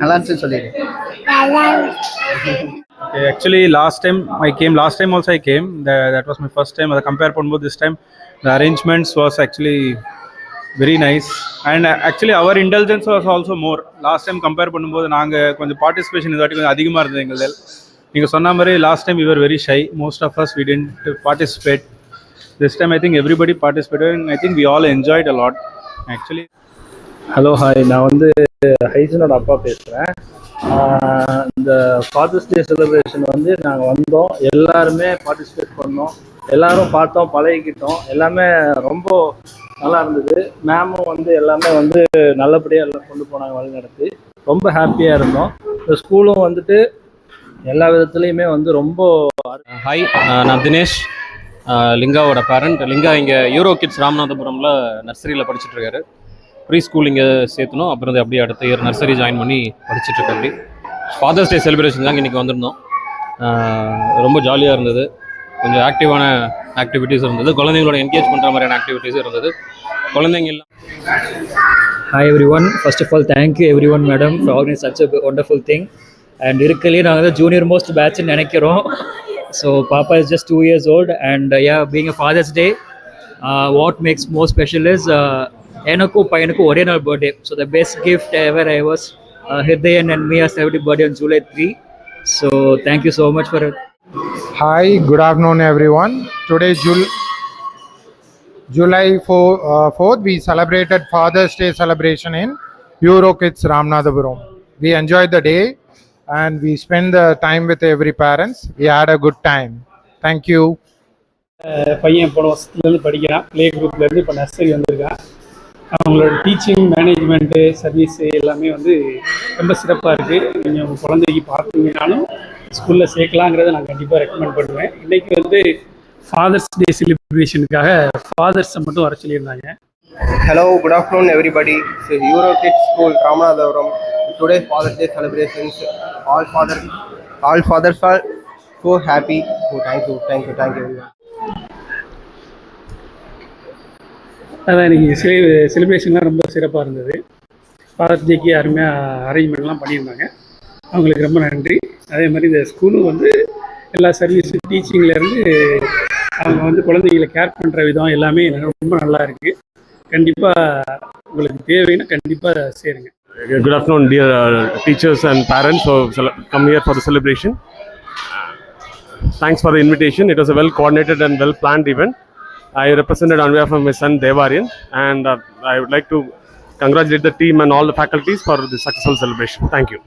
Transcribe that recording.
நல்லா இருந்துச்சுன்னு சொல்லிடு. Okay, actually last time also I came. That was my first time. As compare பண்ணும்போது this time the arrangements was actually very nice and actually our indulgence was also more. Last time compare பண்ணும்போது நாங்க கொஞ்சம் participation இந்த வாட்டி கொஞ்சம் அதிகமா இருந்தது எங்களுது. நீங்க சொன்ன மாதிரி last time we were very shy. Most of us we didn't participate. This time I think everybody participated and I think we all enjoyed a lot actually. Hello hi, நான் வந்து ஹைசனோட அப்பா பேசுகிறேன். இந்த ஃபாதர்ஸ் டே செலிப்ரேஷன் வந்து நாங்கள் வந்தோம், எல்லாருமே participate பண்ணோம், எல்லோரும் பார்த்தோம், பழகிக்கிட்டோம், எல்லாமே ரொம்ப நல்லா இருந்தது. மேமும் வந்து எல்லாமே வந்து நல்லபடியாக எல்லாம் கொண்டு போனாங்க, வழி நடத்தி ரொம்ப ஹாப்பியாக இருந்தோம். இந்த ஸ்கூலும் வந்துட்டு எல்லா விதத்துலேயுமே வந்து ரொம்ப. ஹாய், நான் தினேஷ், லிங்காவோட பேரண்ட். லிங்கா இங்கே யூரோ கிட்ஸ் ராமநாதபுரமில் நர்சரியில் படிச்சுட்ருக்காரு. ப்ரீ ஸ்கூல் இங்கே சேர்த்தணும், அப்புறம் அப்படியே அடுத்த இயர் நர்சரி ஜாயின் பண்ணி படிச்சுட்ருக்கேன். அப்படி ஃபாதர்ஸ் டே செலிப்ரேஷன் தான் இன்றைக்கி வந்திருந்தோம். ரொம்ப ஜாலியாக இருந்தது, கொஞ்சம் ஆக்டிவான ஆக்டிவிட்டீஸ் இருந்தது, குழந்தைங்களோட என்கேஜ் பண்ணுற மாதிரியான ஆக்டிவிட்டீஸும் இருந்தது. குழந்தைங்க எல்லாம். Hi everyone, first of all thank you everyone madam for organizing such a wonderful thing. And இருக்கலே நாங்கள் தான் ஜூனியர் மோஸ்ட் பேட்ச்னு நினைக்கிறோம். ஸோ பாப்பா is just 2 years old and yeah, being a Father's Day, what makes more special is எனக்கும் பையனுக்கும் ஒரே நாள் birthday. So the best gift ever I was Hridayan and me are celebrating birthday on July 3. So thank you so much for it. Hi, good afternoon everyone. Today July 4th we celebrated Father's Day celebration in Euro Kids Ramanathapuram. We enjoyed the day and we spent the time with every parents. We had a good time. Thank you. பையன் போன வருஷத்துலேருந்து படிக்கிறான், play குரூப்லேருந்து இப்போ nursery வந்திருக்கான். அவங்களோட teaching, management, service எல்லாமே வந்து ரொம்ப சிறப்பாக இருக்குது. நீங்கள் உங்கள் குழந்தைக்கு பார்த்தீங்கன்னாலும் ஸ்கூலில் சேர்க்கலாங்கிறத நான் கண்டிப்பாக ரெக்கமெண்ட் பண்ணுவேன். இன்றைக்கி வந்து ஃபாதர்ஸ் டே செலிப்ரேஷனுக்காக ஃபாதர்ஸை மட்டும் வர சொல்லியிருந்தாங்க. Hello, good afternoon everybody. So Euro Kids School Ramanathapuram. Today Father's Day celebrations. All fathers are so happy. So thank you everyone. அதான் இன்றைக்கி செலிப்ரேஷன்லாம் ரொம்ப சிறப்பாக இருந்தது. ஃபாதர்ஸ் டேக்கு அருமையாக அரேஞ்ச்மெண்ட்லாம் பண்ணியிருந்தாங்க, அவங்களுக்கு ரொம்ப நன்றி. அதே மாதிரி இந்த ஸ்கூலும் வந்து எல்லா சர்வீஸு, டீச்சிங்லேருந்து அவங்க வந்து குழந்தைங்களை கேர் பண்ணுற விதம் எல்லாமே ரொம்ப நல்லா இருக்குது. கண்டிப்பாக உங்களுக்கு தேவைன்னா கண்டிப்பாக சேருங்க. Good afternoon dear teachers and parents who come here for the celebration. Thanks for the invitation. It was a well coordinated and well planned event. I represented on behalf of my son Devarian, and I would like to congratulate the team and all the faculties for the successful celebration. Thank you.